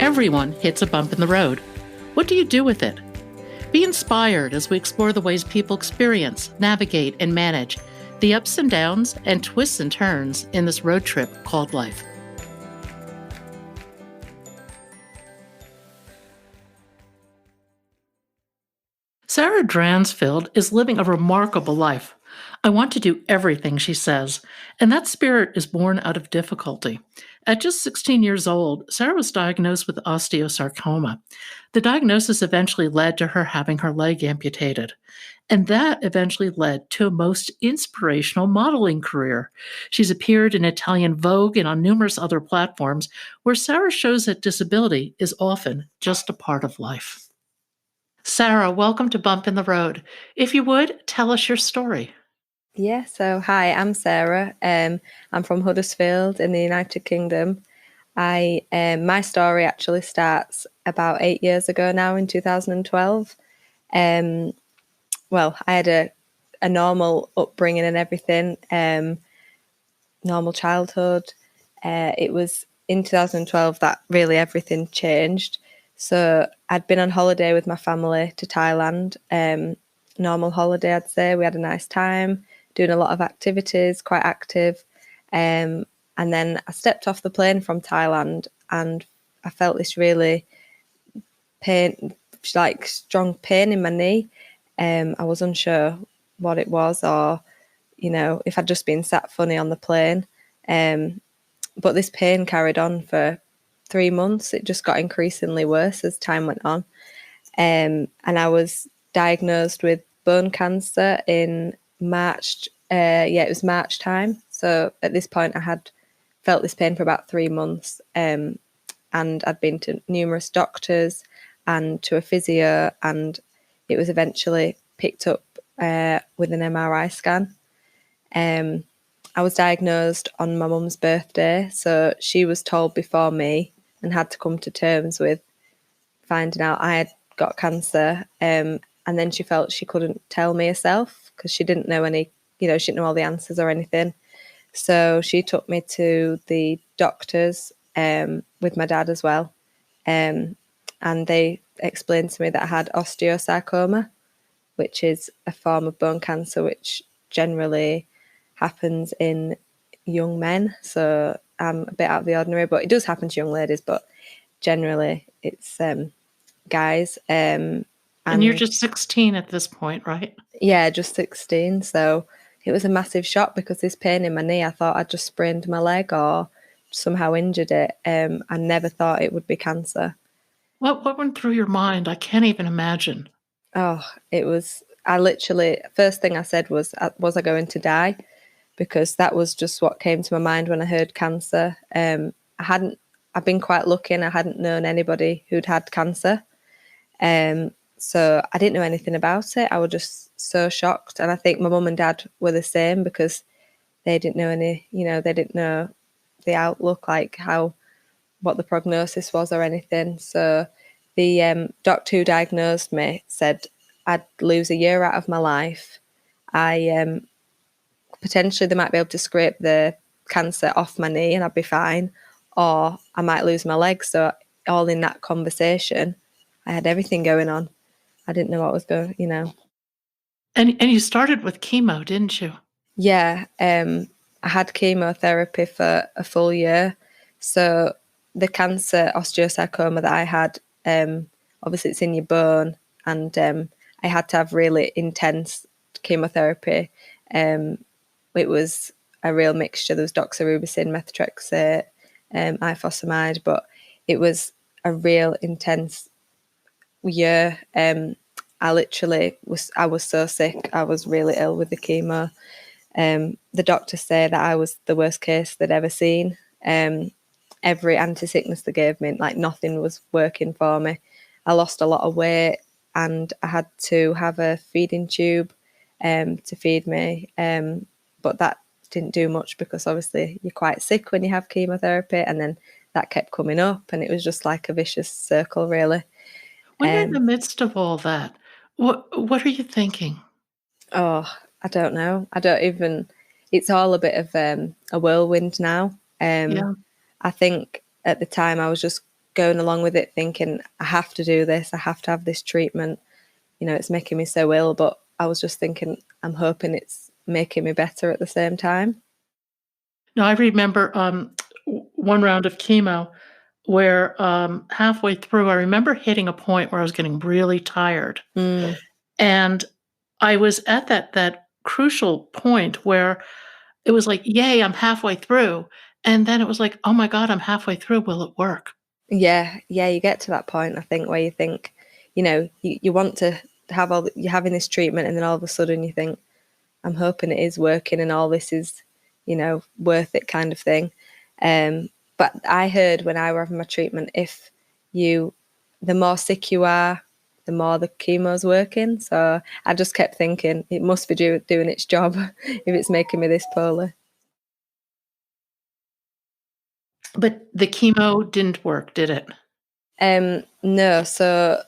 Everyone hits a bump in the road. What do you do with it? Be inspired as we explore the ways people experience, navigate, and manage the ups and downs and twists and turns in this road trip called life. Sarah Dransfield is living a remarkable life. I want to do everything, she says, and that spirit is born out of difficulty. At just 16 years old, Sarah was diagnosed with osteosarcoma. The diagnosis eventually led to her having her leg amputated, and that eventually led to a most inspirational modeling career. She's appeared in Italian Vogue and on numerous other platforms where Sarah shows that disability is often just a part of life. Sarah, welcome to Bump in the Road. If you would, tell us your story. Yeah, so hi, I'm Sarah. I'm from Huddersfield in the United Kingdom. My story actually starts about 8 years ago now in 2012. Well, I had a normal upbringing and everything, normal childhood. It was in 2012 that really everything changed. So I'd been on holiday with my family to Thailand, normal holiday, I'd say. We had a nice time, doing a lot of activities, quite active. And then I stepped off the plane from Thailand and I felt this really strong pain in my knee. I was unsure what it was or, if I'd just been sat funny on the plane. But this pain carried on for 3 months. It just got increasingly worse as time went on. And I was diagnosed with bone cancer in March. It was March time. So at this point I had felt this pain for about 3 months. And I'd been to numerous doctors and to a physio, and it was eventually picked up with an MRI scan. I was diagnosed on my mum's birthday, so she was told before me and had to come to terms with finding out I had got cancer. And then she felt she couldn't tell me herself because she didn't know she didn't know all the answers or anything. So she took me to the doctors with my dad as well. And they explained to me that I had osteosarcoma, which is a form of bone cancer which generally happens in young men. So I'm a bit out of the ordinary, but it does happen to young ladies, but generally it's guys. And you're just 16 at this point, right? Yeah, just 16. So it was a massive shock because this pain in my knee, I thought I'd just sprained my leg or somehow injured it. I never thought it would be cancer. What went through your mind? I can't even imagine. Oh, first thing I said was I going to die? Because that was just what came to my mind when I heard cancer. I've been quite lucky and I hadn't known anybody who'd had cancer. So I didn't know anything about it. I was just so shocked. And I think my mum and dad were the same because they didn't know they didn't know the outlook, like what the prognosis was or anything. So the doctor who diagnosed me said I'd lose a year out of my life. Potentially they might be able to scrape the cancer off my knee and I'd be fine, or I might lose my leg. So all in that conversation, I had everything going on. I didn't know what was going, And you started with chemo, didn't you? Yeah, I had chemotherapy for a full year. So the cancer osteosarcoma that I had, obviously it's in your bone, and I had to have really intense chemotherapy. It was a real mixture. There was doxorubicin, methotrexate, ifosfamide, but it was a real intense year. I was so sick. I was really ill with the chemo. The doctors say that I was the worst case they'd ever seen. Every anti-sickness they gave me, like nothing was working for me. I lost a lot of weight and I had to have a feeding tube to feed me. But that didn't do much because obviously you're quite sick when you have chemotherapy, and then that kept coming up and it was just like a vicious circle, really. When you're in the midst of all that, what are you thinking? Oh, I don't know. It's all a bit of a whirlwind now. Yeah. I think at the time I was just going along with it thinking, I have to do this, I have to have this treatment, it's making me so ill. But I was just thinking, I'm hoping it's making me better at the same time. Now, I remember one round of chemo where halfway through, I remember hitting a point where I was getting really tired. Mm. And I was at that crucial point where it was like, yay, I'm halfway through. And then it was like, oh my God, I'm halfway through. Will it work? Yeah, you get to that point, I think, where you think, you want to have you're having this treatment, and then all of a sudden you think, I'm hoping it is working and all this is, worth it, kind of thing. But I heard when I were having my treatment, the more sick you are, the more the chemo's working. So I just kept thinking it must be doing its job if it's making me this poorly. But the chemo didn't work, did it? No, so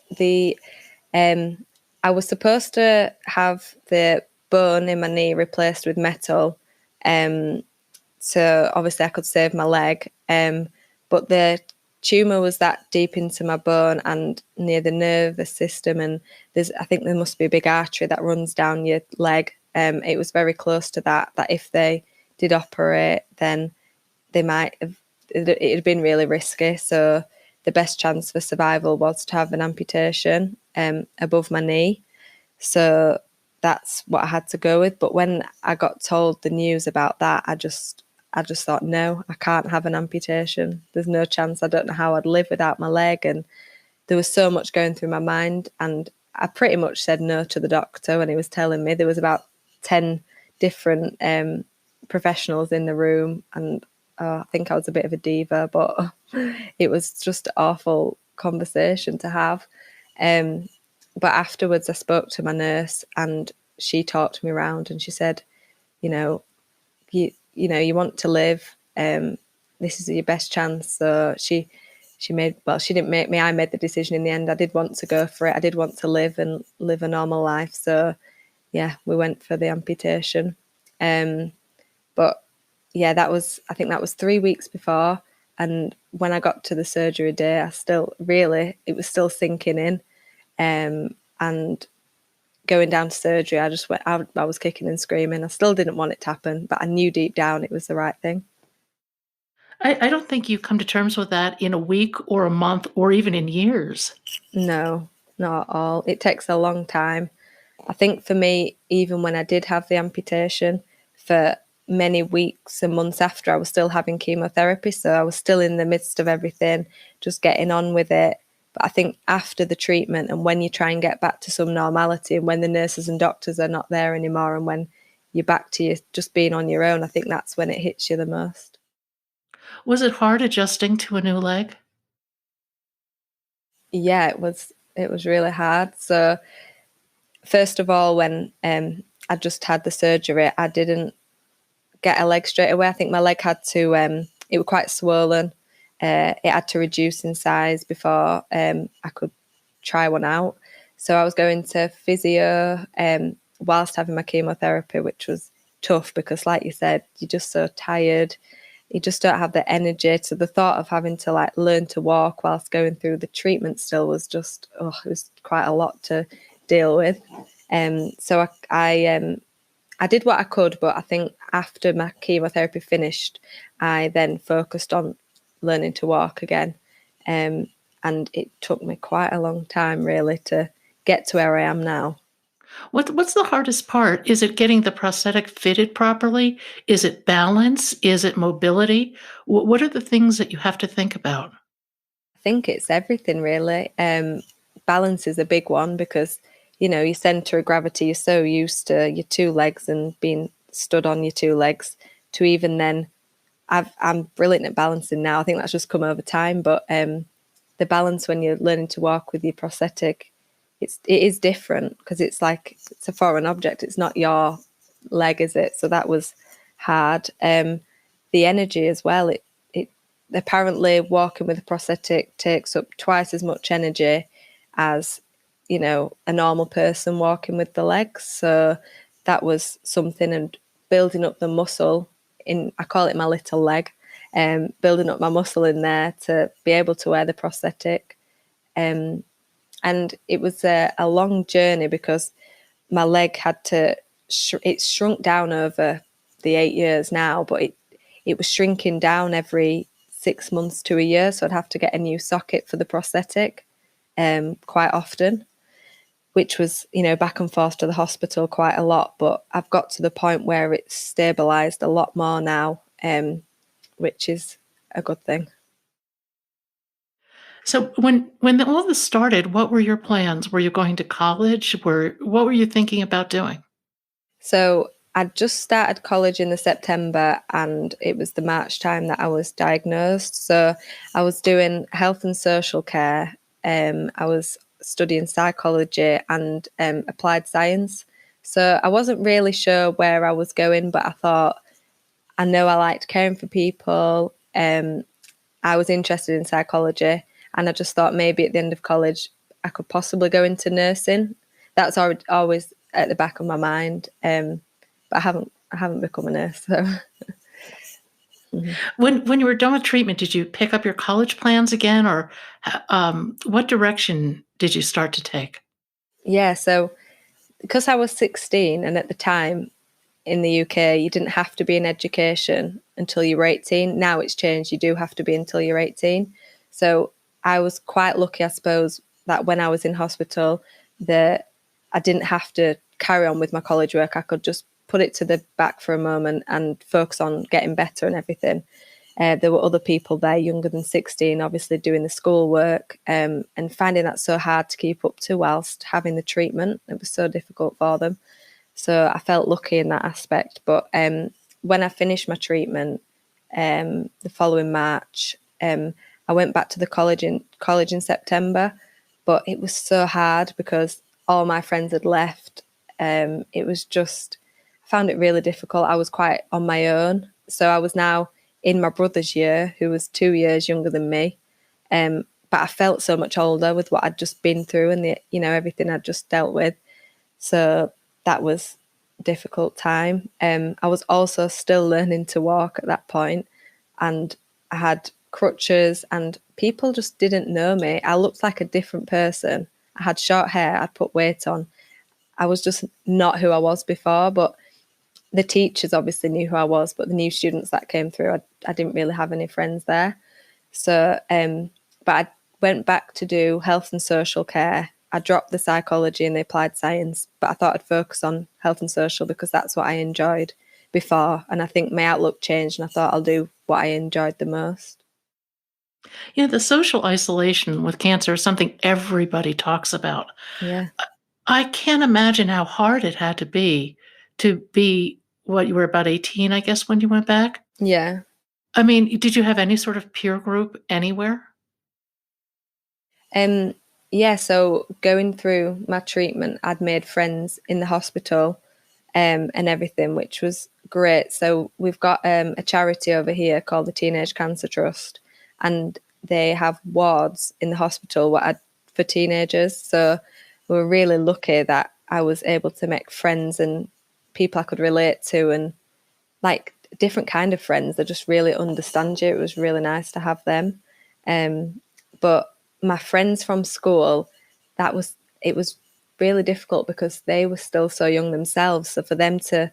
um, I was supposed to have the bone in my knee replaced with metal, so obviously I could save my leg. But the tumor was that deep into my bone and near the nervous system, and I think there must be a big artery that runs down your leg. It was very close to that if they did operate, then they might have, it had been really risky. So the best chance for survival was to have an amputation above my knee. So that's what I had to go with. But when I got told the news about that, I just thought, no, I can't have an amputation. There's no chance. I don't know how I'd live without my leg. And there was so much going through my mind. And I pretty much said no to the doctor when he was telling me. There was about 10 different professionals in the room. And I think I was a bit of a diva, but it was just an awful conversation to have. But afterwards I spoke to my nurse and she talked me around and she said, you you want to live. This is your best chance. So she didn't make me. I made the decision in the end. I did want to go for it. I did want to live and live a normal life. So yeah, we went for the amputation. But yeah, I think that was 3 weeks before. And when I got to the surgery day, it was still sinking in. And going down to surgery, I just went, I was kicking and screaming. I still didn't want it to happen, but I knew deep down it was the right thing. I don't think you come to terms with that in a week or a month or even in years. No, not at all. It takes a long time. I think for me, even when I did have the amputation, for many weeks and months after, I was still having chemotherapy. So I was still in the midst of everything, just getting on with it. But I think after the treatment and when you try and get back to some normality and when the nurses and doctors are not there anymore and when you're back to just being on your own, I think that's when it hits you the most. Was it hard adjusting to a new leg? Yeah, it was really hard. So first of all, when I just had the surgery, I didn't get a leg straight away. I think my leg had to, it was quite swollen. It had to reduce in size before I could try one out. So I was going to physio whilst having my chemotherapy, which was tough because, like you said, you're just so tired. You just don't have the energy. So the thought of having to learn to walk whilst going through the treatment still was just, it was quite a lot to deal with. So I did what I could, but I think after my chemotherapy finished, I then focused on learning to walk again. And it took me quite a long time, really, to get to where I am now. What's the hardest part? Is it getting the prosthetic fitted properly? Is it balance? Is it mobility? What are the things that you have to think about? I think it's everything, really. Balance is a big one because, your centre of gravity, you're so used to your two legs and being stood on your two legs to even then I'm brilliant at balancing now. I think that's just come over time. But the balance when you're learning to walk with your prosthetic, it is different because it's like it's a foreign object. It's not your leg, is it? So that was hard. The energy as well. It apparently walking with a prosthetic takes up twice as much energy as a normal person walking with the legs. So that was something, and building up the muscle I call it my little leg, building up my muscle in there to be able to wear the prosthetic. And it was a long journey because my leg had to, it's shrunk down over the 8 years now, but it was shrinking down every 6 months to a year. So I'd have to get a new socket for the prosthetic quite often, which was, back and forth to the hospital quite a lot. But I've got to the point where it's stabilised a lot more now, which is a good thing. So when all this started, what were your plans? Were you going to college? What were you thinking about doing? So I'd just started college in the September, and it was the March time that I was diagnosed. So I was doing health and social care. I was studying psychology and applied science. So I wasn't really sure where I was going, but I thought, I know I liked caring for people. I was interested in psychology, and I just thought maybe at the end of college I could possibly go into nursing. That's always at the back of my mind, but I haven't become a nurse. So When you were done with treatment, did you pick up your college plans again, or what direction did you start to take? yeah, so because I was 16, and at the time in the UK you didn't have to be in education until you were 18. Now it's changed; you do have to be until you're 18. So I was quite lucky, I suppose, that when I was in hospital, that I didn't have to carry on with my college work. I could just put it to the back for a moment and focus on getting better and everything. There were other people there younger than 16, obviously doing the schoolwork, and finding that so hard to keep up to whilst having the treatment. It was so difficult for them. So I felt lucky in that aspect. But when I finished my treatment the following March, I went back to the college in September, but it was so hard because all my friends had left. It was just, I found it really difficult. I was quite on my own. So I was now in my brother's year, who was 2 years younger than me. But I felt so much older with what I'd just been through and everything I'd just dealt with. So that was a difficult time. I was also still learning to walk at that point, and I had crutches, and people just didn't know me. I looked like a different person. I had short hair, I'd put weight on. I was just not who I was before, but the teachers obviously knew who I was, but the new students that came through, I didn't really have any friends there. So, but I went back to do health and social care. I dropped the psychology and the applied science, but I thought I'd focus on health and social because that's what I enjoyed before. And I think my outlook changed, and I thought I'll do what I enjoyed the most. The social isolation with cancer is something everybody talks about. Yeah. I can't imagine how hard it had to be what you were about 18, I guess, when you went back. Yeah. I mean, did you have any sort of peer group anywhere? Um, yeah, so going through my treatment, I'd made friends in the hospital and everything, which was great. So we've got a charity over here called the Teenage Cancer Trust, and they have wards in the hospital for teenagers. So we were really lucky that I was able to make friends and people I could relate to, and like different kind of friends that just really understand you. It was really nice to have them. But my friends from school, it was really difficult because they were still so young themselves. So for them to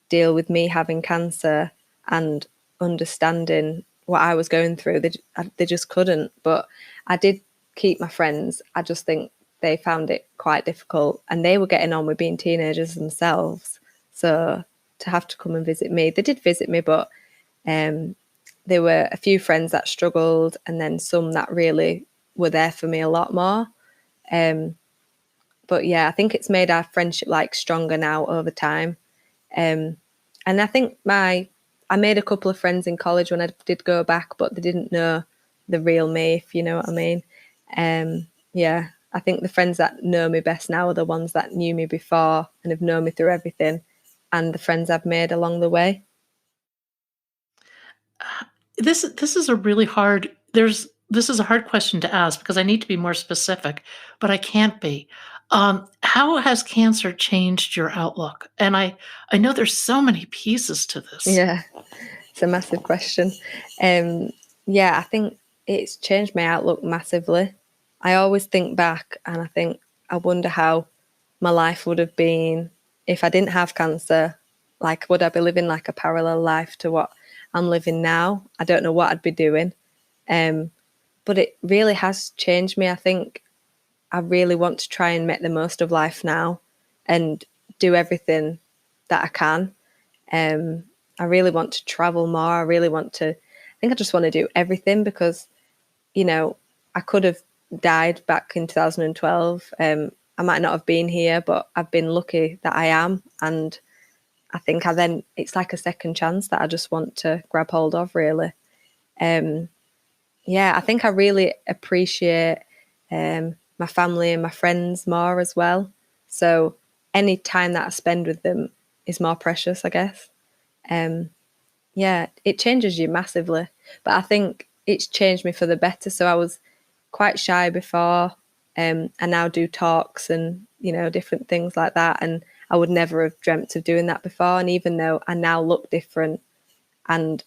deal with me having cancer and understanding what I was going through, they just couldn't. But I did keep my friends. I just think they found it quite difficult, and they were getting on with being teenagers themselves. So to have to come and visit me, they did visit me, but there were a few friends that struggled, and then some that really were there for me a lot more. But yeah, I think it's made our friendship stronger now over time. And I think I made a couple of friends in college when I did go back, but they didn't know the real me, if you know what I mean. Yeah, I think the friends that know me best now are the ones that knew me before and have known me through everything, and the friends I've made along the way. This is a really hard this is a hard question to ask because I need to be more specific, but I can't be. How has cancer changed your outlook? And I know there's so many pieces to this. Yeah. It's a massive question. Yeah, I think it's changed my outlook massively. I always think back and I think, I wonder how my life would have been if I didn't have cancer. Like, would I be living like a parallel life to what I'm living now? I don't know what I'd be doing. But it really has changed me. I think I really want to try and make the most of life now and do everything that I can. I really want to travel more. I think I just want to do everything because, I could have died back in 2012. I might not have been here, but I've been lucky that I am. And I think it's like a second chance that I just want to grab hold of, really. Yeah, I think I really appreciate my family and my friends more as well. So any time that I spend with them is more precious, I guess. Yeah, it changes you massively. But I think it's changed me for the better. So I was quite shy before. I now do talks and, different things like that. And I would never have dreamt of doing that before. And even though I now look different and,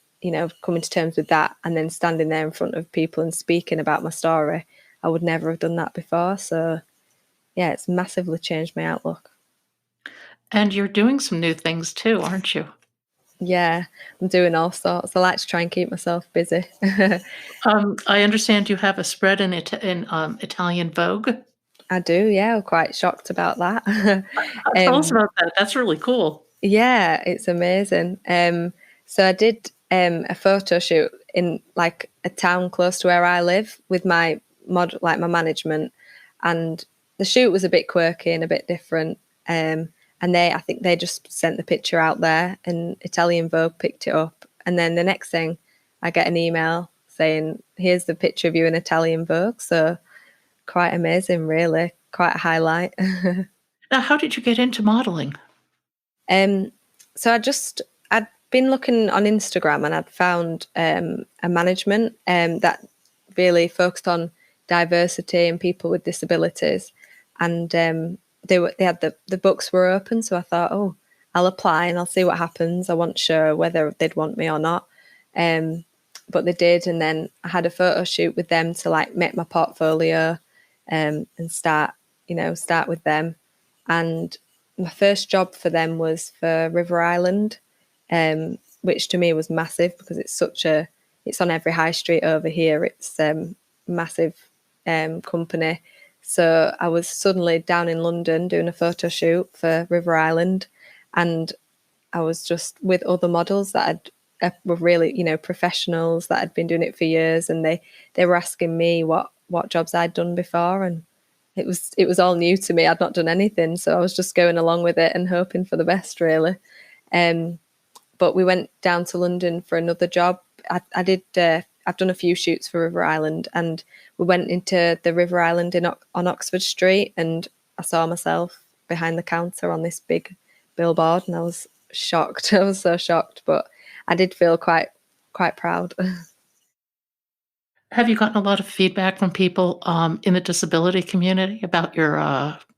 coming to terms with that and then standing there in front of people and speaking about my story, I would never have done that before. So, yeah, it's massively changed my outlook. And you're doing some new things too, aren't you? Yeah, I'm doing all sorts. I like to try and keep myself busy. I understand you have a spread in Italian Vogue. I do, yeah. I'm quite shocked about that. Tell us um, about that. That's really cool. yeah, it's amazing. So I did a photo shoot in like a town close to where I live with my like my management, and the shoot was a bit quirky and a bit different. And I think they just sent the picture out there, and Italian Vogue picked it up. And then the next thing, I get an email saying, "Here's the picture of you in Italian Vogue." So quite amazing, really. Quite a highlight. Now, how did you get into modeling? Um, so I'd been looking on Instagram and I'd found a management that really focused on diversity and people with disabilities, and they had the books were open, so I thought, oh, I'll apply and I'll see what happens. I wasn't sure whether they'd want me or not, but they did, and then I had a photo shoot with them to like make my portfolio and start with them. And my first job for them was for River Island, which to me was massive because it's on every high street over here. It's massive company. So I was suddenly down in London doing a photo shoot for River Island, and I was just with other models that were really, professionals that had been doing it for years, and they were asking me what jobs I'd done before, and it was all new to me. I'd not done anything, so I was just going along with it and hoping for the best, really. But we went down to London for another job. I did. I've done a few shoots for River Island, and we went into the River Island on Oxford Street, and I saw myself behind the counter on this big billboard, and I was shocked. I was so shocked, but I did feel quite proud. Have you gotten a lot of feedback from people in the disability community about your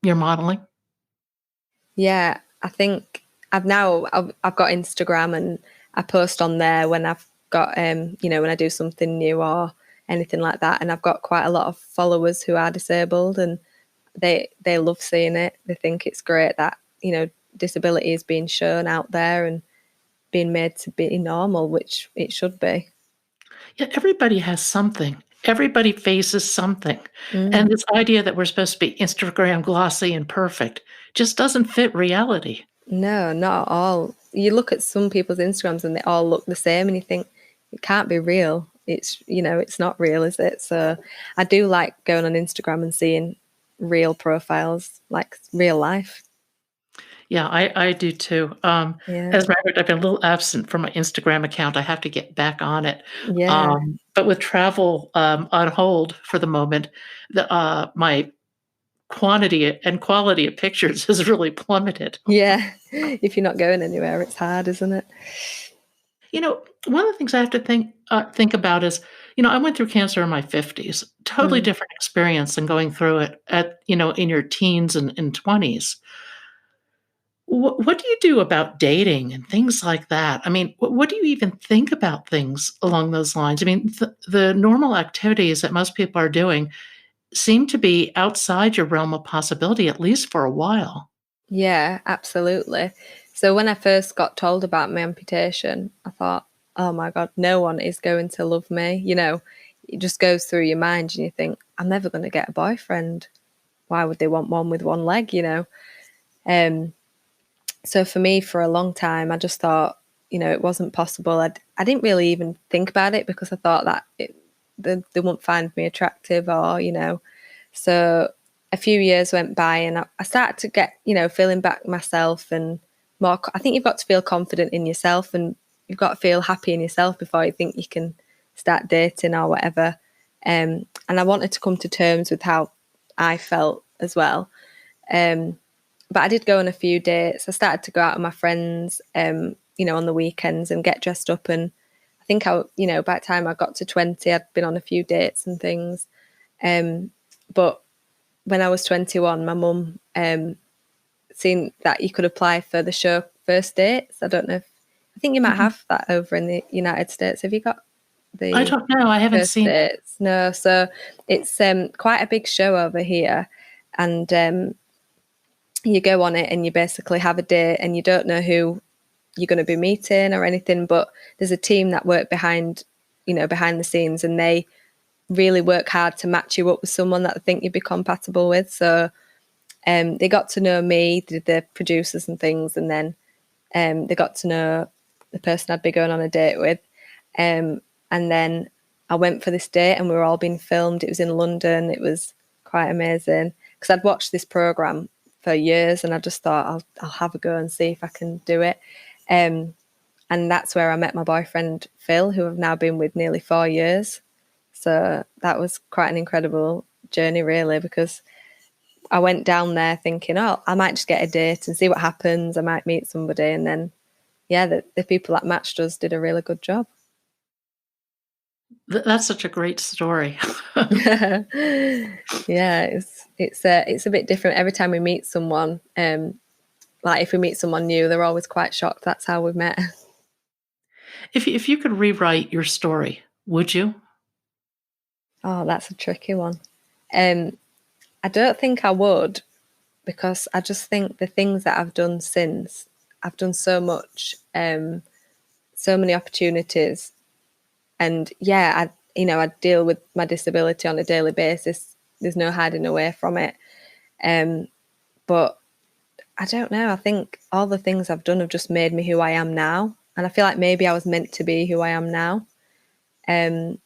modeling? Yeah, I think I've got Instagram and I post on there when I've got when I do something new or anything like that, and I've got quite a lot of followers who are disabled, and they love seeing it. They think it's great that disability is being shown out there and being made to be normal, which it should be. Yeah, everybody has something. Everybody faces something. Mm. And this idea that we're supposed to be Instagram glossy and perfect just doesn't fit reality. No, not at all. You look at some people's Instagrams and they all look the same, and you think it can't be real. It's not real, is it? So I do like going on Instagram and seeing real profiles, like real life. Yeah, I do too. Yeah, As a matter of fact, I've been a little absent from my Instagram account. I have to get back on it. yeah, But with travel on hold for the moment, my quantity and quality of pictures has really plummeted. yeah. If you're not going anywhere, it's hard, isn't it? One of the things I have to think about is, I went through cancer in my 50s. Totally Mm. different experience than going through it in your teens and 20s. What do you do about dating and things like that? I mean, what do you even think about things along those lines? I mean, the normal activities that most people are doing seem to be outside your realm of possibility, at least for a while. Yeah, absolutely. So when I first got told about my amputation, I thought, oh my God, no one is going to love me. It just goes through your mind and you think, I'm never going to get a boyfriend. Why would they want one with one leg? Um, so for me, for a long time, I just thought, it wasn't possible. I didn't really even think about it because I thought that they wouldn't find me attractive or. So a few years went by and I started to get, feeling back myself and more. I think you've got to feel confident in yourself and you've got to feel happy in yourself before you think you can start dating or whatever. And I wanted to come to terms with how I felt as well. But I did go on a few dates. I started to go out with my friends, on the weekends and get dressed up. And I think by the time I got to 20, I'd been on a few dates and things. But when I was 21, my mum seen that you could apply for the show First Dates. I think you might Mhm. have that over in the United States. Have you got I the don't know. I haven't First seen it. Dates? No. So it's quite a big show over here. And you go on it and you basically have a date and you don't know who you're going to be meeting or anything, but there's a team that work behind the scenes, and they really work hard to match you up with someone that they think you'd be compatible with. So they got to know me, the producers and things, and then they got to know the person I'd be going on a date with. And then I went for this date and we were all being filmed. It was in London. It was quite amazing because I'd watched this program for years and I just thought I'll have a go and see if I can do it. And that's where I met my boyfriend, Phil, who I've now been with nearly 4 years. So that was quite an incredible journey, really, because I went down there thinking, oh, I might just get a date and see what happens. I might meet somebody. And then, yeah, the people that matched us did a really good job. That's such a great story. Yeah, it's a bit different every time we meet someone. Like if we meet someone new, they're always quite shocked. That's how we've met. If you could rewrite your story, would you? Oh, that's a tricky one. Um, I don't think I would because I just think the things that I've done since, I've done so much, so many opportunities, and yeah, I deal with my disability on a daily basis. There's no hiding away from it. But I don't know. I think all the things I've done have just made me who I am now, and I feel like maybe I was meant to be who I am now. Um,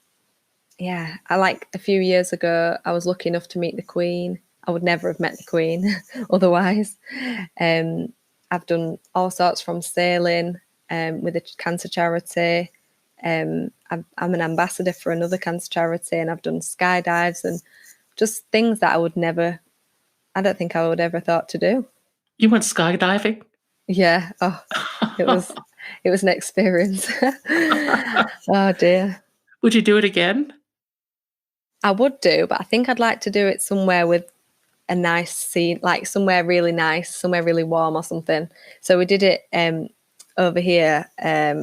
yeah, I like a few years ago, I was lucky enough to meet the Queen. I would never have met the Queen otherwise. Um, I've done all sorts from sailing with a cancer charity. I'm an ambassador for another cancer charity, and I've done skydives and just things that I don't think I would ever thought to do. You went skydiving? Yeah. Oh, it was it was an experience. Oh dear. Would you do it again? I would do, but I think I'd like to do it somewhere with a nice scene, like somewhere really nice, somewhere really warm or something. So we did it over here at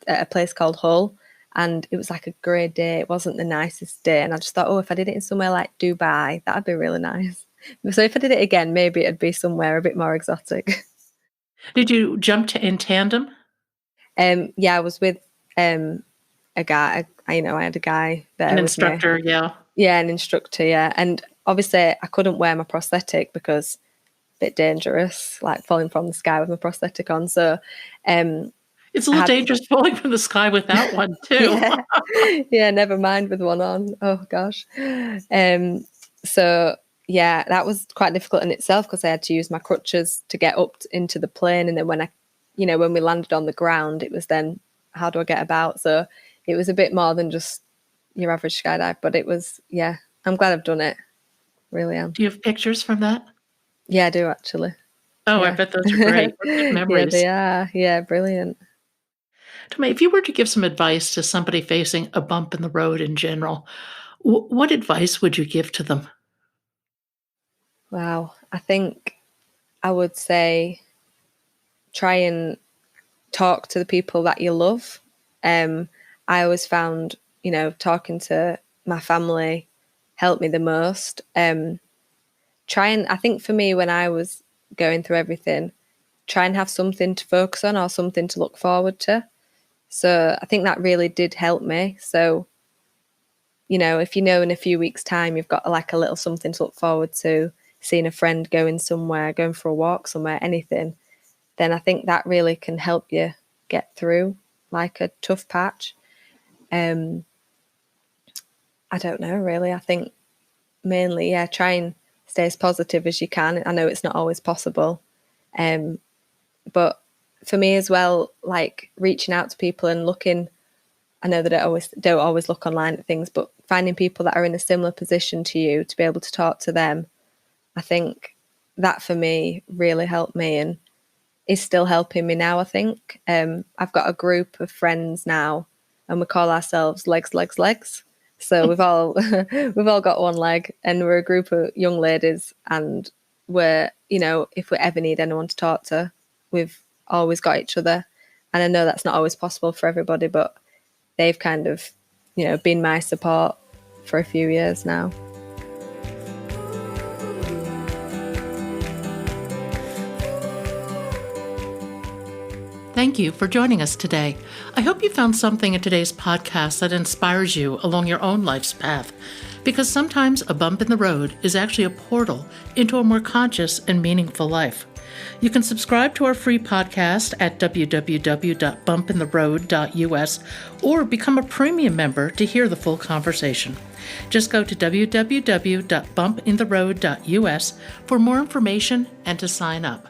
a place called Hull, and it was like a grey day. It wasn't the nicest day, and I just thought, oh, if I did it in somewhere like Dubai, that'd be really nice. So if I did it again, maybe it'd be somewhere a bit more exotic. Did you jump in tandem? Yeah, I was with a guy. I had a guy An there with me. instructor, yeah. Yeah, an instructor. Yeah, and obviously I couldn't wear my prosthetic because bit dangerous, like falling from the sky with my prosthetic on. So It's a I little had, dangerous falling from the sky without one too. yeah, yeah, never mind with one on. Oh gosh. So yeah, that was quite difficult in itself because I had to use my crutches to get up into the plane, and then when we landed on the ground, it was then how do I get about? So it was a bit more than just your average skydive, but it was yeah. I'm glad I've done it. Really am. Do you have pictures from that? Yeah, I do actually. Oh, I Yeah. bet those are great. What good Yeah, memories. they are. Yeah, brilliant. Tell me, if you were to give some advice to somebody facing a bump in the road in general, what advice would you give to them? Wow. I think I would say try and talk to the people that you love. I always found, talking to my family helped me the most. I think for me, when I was going through everything, try and have something to focus on or something to look forward to. So I think that really did help me. So, if in a few weeks' time you've got like a little something to look forward to, seeing a friend going somewhere, going for a walk somewhere, anything, then I think that really can help you get through like a tough patch. I don't know, really. I think mainly, try and stay as positive as you can. I know it's not always possible. But for me as well, like reaching out to people and looking, I know that I don't always look online at things, but finding people that are in a similar position to you to be able to talk to them, I think that for me really helped me and is still helping me now, I think. I've got a group of friends now and we call ourselves Legs, Legs, Legs. So we've all got one leg and we're a group of young ladies and we're, if we ever need anyone to talk to, we've always got each other. And I know that's not always possible for everybody, but they've kind of, been my support for a few years now. Thank you for joining us today. I hope you found something in today's podcast that inspires you along your own life's path, because sometimes a bump in the road is actually a portal into a more conscious and meaningful life. You can subscribe to our free podcast at www.bumpintheroad.us or become a premium member to hear the full conversation. Just go to www.bumpintheroad.us for more information and to sign up.